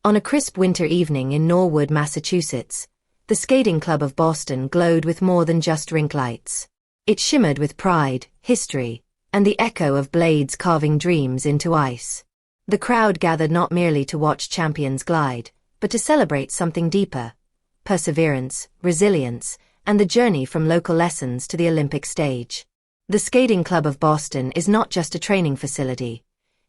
On a crisp winter evening in Norwood, Massachusetts, the Skating Club of Boston glowed with more than just rink lights. It shimmered with pride, history, and the echo of blades carving dreams into ice. The crowd gathered not merely to watch champions glide, but to celebrate something deeper: perseverance, resilience, and the journey from local lessons to the Olympic stage. The Skating Club of Boston is not just a training facility.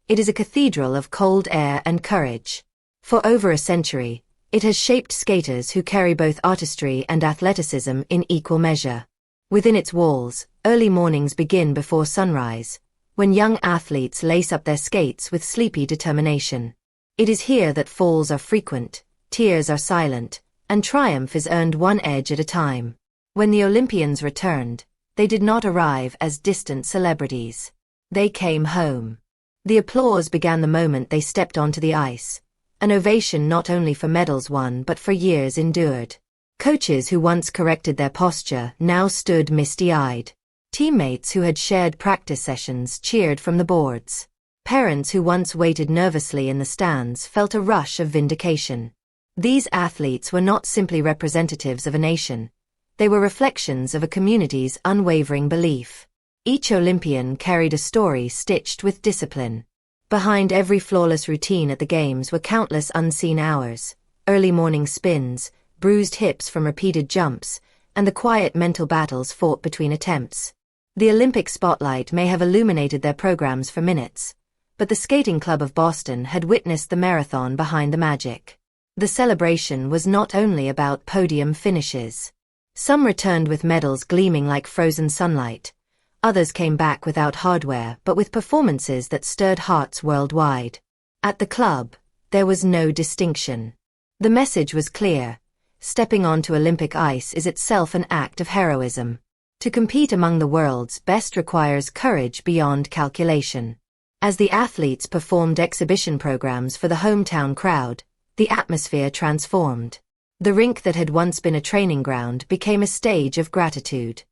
It is a cathedral of cold air and courage. For over a century, it has shaped skaters who carry both artistry and athleticism in equal measure. Within its walls, early mornings begin before sunrise, when young athletes lace up their skates with sleepy determination. It is here that falls are frequent, tears are silent, and triumph is earned one edge at a time. When the Olympians returned, they did not arrive as distant celebrities. They came home. The applause began the moment they stepped onto the ice, an ovation not only for medals won but for years endured. Coaches who once corrected their posture now stood misty-eyed. Teammates who had shared practice sessions cheered from the boards. Parents who once waited nervously in the stands felt a rush of vindication. These athletes were not simply representatives of a nation. They were reflections of a community's unwavering belief. Each Olympian carried a story stitched with discipline. Behind every flawless routine at the Games were countless unseen hours, early morning spins, bruised hips from repeated jumps, and the quiet mental battles fought between attempts. The Olympic spotlight may have illuminated their programs for minutes, but the Skating Club of Boston had witnessed the marathon behind the magic. The celebration was not only about podium finishes. Some returned with medals gleaming like frozen sunlight. Others came back without hardware but with performances that stirred hearts worldwide. At the club, there was no distinction. The message was clear: stepping onto Olympic ice is itself an act of heroism. To compete among the world's best requires courage beyond calculation. As the athletes performed exhibition programs for the hometown crowd, the atmosphere transformed. The rink that had once been a training ground became a stage of gratitude.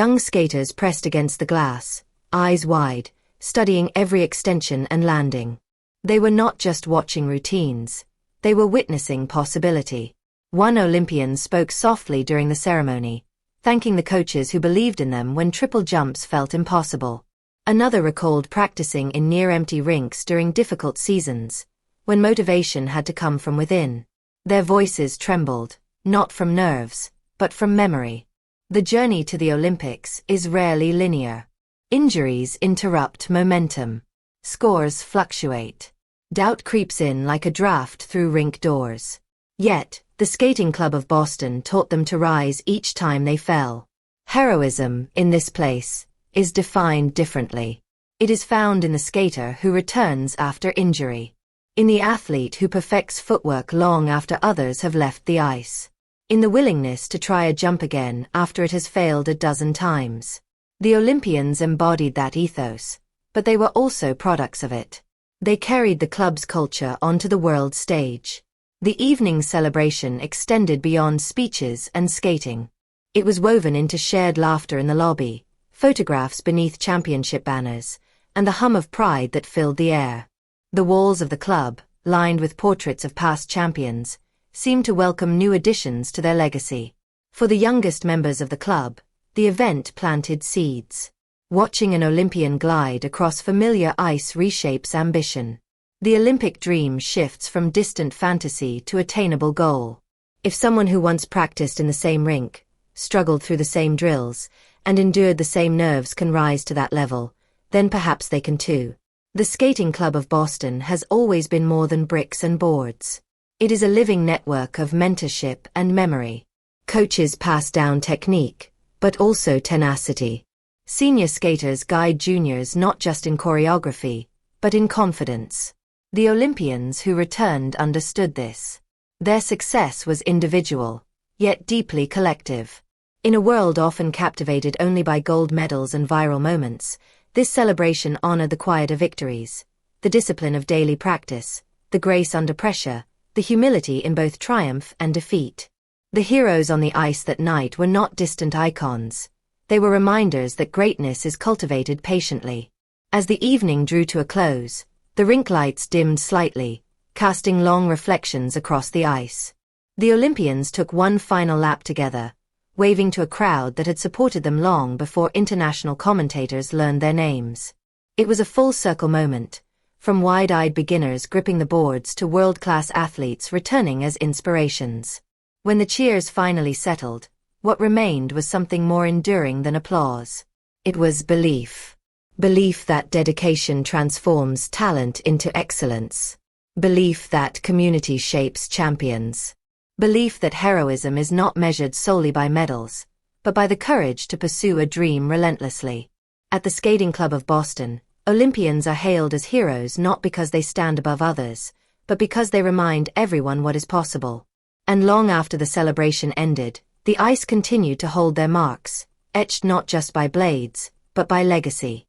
Young skaters pressed against the glass, eyes wide, studying every extension and landing. They were not just watching routines, they were witnessing possibility. One Olympian spoke softly during the ceremony, thanking the coaches who believed in them when triple jumps felt impossible. Another recalled practicing in near-empty rinks during difficult seasons, when motivation had to come from within. Their voices trembled, not from nerves, but from memory. The journey to the Olympics is rarely linear. Injuries interrupt momentum. Scores fluctuate. Doubt creeps in like a draft through rink doors. Yet, the Skating Club of Boston taught them to rise each time they fell. Heroism, in this place, is defined differently. It is found in the skater who returns after injury. In the athlete who perfects footwork long after others have left the ice. In the willingness to try a jump again after it has failed a dozen times. The Olympians embodied that ethos, but they were also products of it. They carried the club's culture onto the world stage. The evening celebration extended beyond speeches and skating. It was woven into shared laughter in the lobby, photographs beneath championship banners, and the hum of pride that filled the air. The walls of the club, lined with portraits of past champions, seemed to welcome new additions to their legacy. For the youngest members of the club, the event planted seeds. Watching an Olympian glide across familiar ice reshapes ambition. The Olympic dream shifts from distant fantasy to attainable goal. If someone who once practiced in the same rink, struggled through the same drills, and endured the same nerves can rise to that level, then perhaps they can too. The Skating Club of Boston has always been more than bricks and boards. It is a living network of mentorship and memory. Coaches pass down technique, but also tenacity. Senior skaters guide juniors not just in choreography, but in confidence. The Olympians who returned understood this. Their success was individual, yet deeply collective. In a world often captivated only by gold medals and viral moments, this celebration honored the quieter victories, the discipline of daily practice, the grace under pressure, the humility in both triumph and defeat. The heroes on the ice that night were not distant icons. They were reminders that greatness is cultivated patiently. As the evening drew to a close, the rink lights dimmed slightly, casting long reflections across the ice. The Olympians took one final lap together, waving to a crowd that had supported them long before international commentators learned their names. It was a full-circle moment, from wide-eyed beginners gripping the boards to world-class athletes returning as inspirations. When the cheers finally settled, what remained was something more enduring than applause. It was belief. Belief that dedication transforms talent into excellence. Belief that community shapes champions. Belief that heroism is not measured solely by medals, but by the courage to pursue a dream relentlessly. At the Skating Club of Boston, Olympians are hailed as heroes not because they stand above others, but because they remind everyone what is possible. And long after the celebration ended, the ice continued to hold their marks, etched not just by blades, but by legacy.